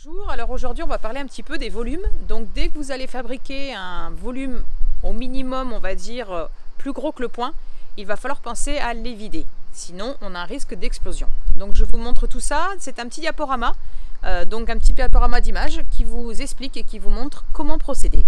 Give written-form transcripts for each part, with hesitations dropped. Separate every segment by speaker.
Speaker 1: Bonjour, alors aujourd'hui on va parler un petit peu des volumes. Donc dès que vous allez fabriquer un volume au minimum, on va dire, plus gros que le poing, il va falloir penser à les vider. Sinon on a un risque d'explosion. Donc je vous montre tout ça, c'est un petit diaporama, donc un petit diaporama d'images qui vous explique et qui vous montre comment procéder.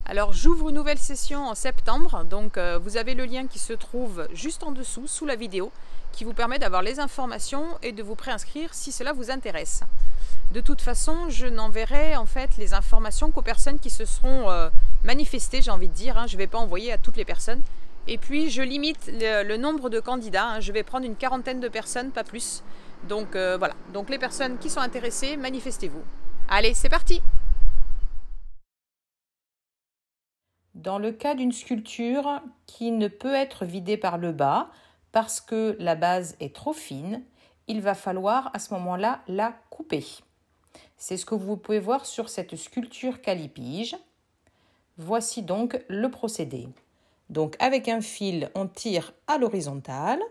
Speaker 1: Alors j'ouvre une nouvelle session en septembre, donc vous avez le lien qui se trouve juste en dessous, sous la vidéo, qui vous permet d'avoir les informations et de vous préinscrire si cela vous intéresse. De toute façon, je n'enverrai en fait les informations qu'aux personnes qui se seront manifestées, j'ai envie de dire, je ne vais pas envoyer à toutes les personnes. Et puis je limite le nombre de candidats, je vais prendre une quarantaine de personnes, pas plus. Donc voilà, donc les personnes qui sont intéressées, manifestez-vous. Allez, c'est parti! Dans le cas d'une sculpture qui ne peut être vidée par le bas parce que la base est trop fine, il va falloir à ce moment-là la couper. C'est ce que vous pouvez voir sur cette sculpture callipyge. Voici donc le procédé. Donc avec un fil, on tire à l'horizontale,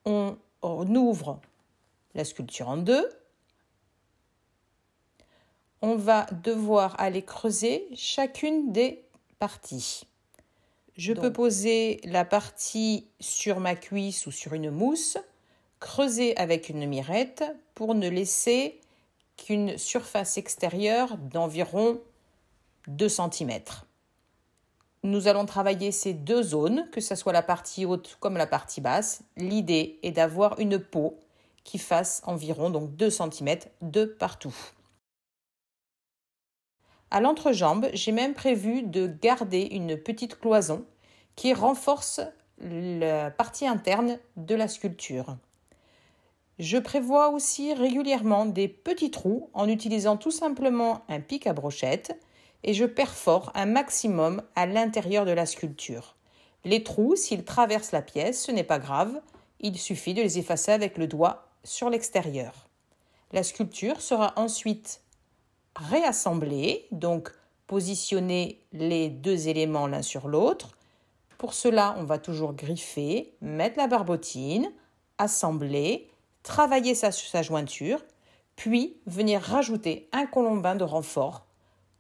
Speaker 1: on ouvre la sculpture en deux. On va devoir aller creuser chacune des parties. Je peux poser la partie sur ma cuisse ou sur une mousse, creuser avec une mirette pour ne laisser qu'une surface extérieure d'environ 2 cm. Nous allons travailler ces deux zones, que ce soit la partie haute comme la partie basse. L'idée est d'avoir une peau qui fasse environ donc 2 cm de partout. À l'entrejambe, j'ai même prévu de garder une petite cloison qui renforce la partie interne de la sculpture. Je prévois aussi régulièrement des petits trous en utilisant tout simplement un pic à brochette et je perfore un maximum à l'intérieur de la sculpture. Les trous, s'ils traversent la pièce, ce n'est pas grave, il suffit de les effacer avec le doigt sur l'extérieur. La sculpture sera ensuite réassembler, donc positionner les deux éléments l'un sur l'autre. Pour cela, on va toujours griffer, mettre la barbotine, assembler, travailler sa jointure, puis venir rajouter un colombin de renfort,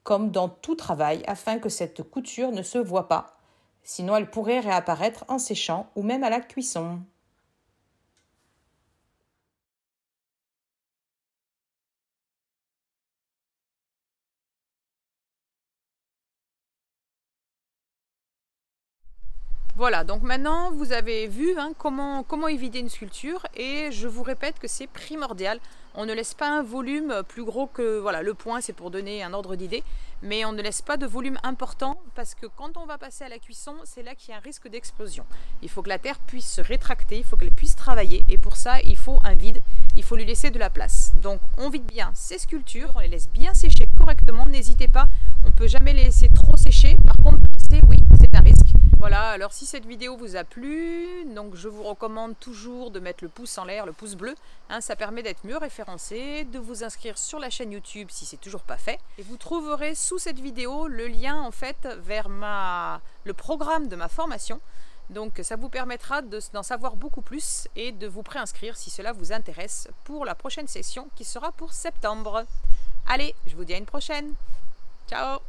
Speaker 1: comme dans tout travail, afin que cette couture ne se voit pas. Sinon, elle pourrait réapparaître en séchant ou même à la cuisson. Voilà, donc maintenant vous avez vu comment évider une sculpture et je vous répète que c'est primordial. On ne laisse pas un volume plus gros que voilà, le poing, c'est pour donner un ordre d'idée, mais on ne laisse pas de volume important parce que quand on va passer à la cuisson, c'est là qu'il y a un risque d'explosion. Il faut que la terre puisse se rétracter, il faut qu'elle puisse travailler et pour ça il faut un vide, il faut lui laisser de la place. Donc on vide bien ces sculptures, on les laisse bien sécher correctement, n'hésitez pas, on ne peut jamais les laisser trop sécher, par contre oui, c'est un risque. Voilà, alors si cette vidéo vous a plu, donc je vous recommande toujours de mettre le pouce en l'air, le pouce bleu, ça permet d'être mieux référencé, de vous inscrire sur la chaîne YouTube si c'est toujours pas fait. Et vous trouverez sous cette vidéo le lien en fait vers le programme de ma formation. Donc ça vous permettra d'en savoir beaucoup plus et de vous préinscrire si cela vous intéresse pour la prochaine session qui sera pour septembre. Allez, je vous dis à une prochaine. Ciao!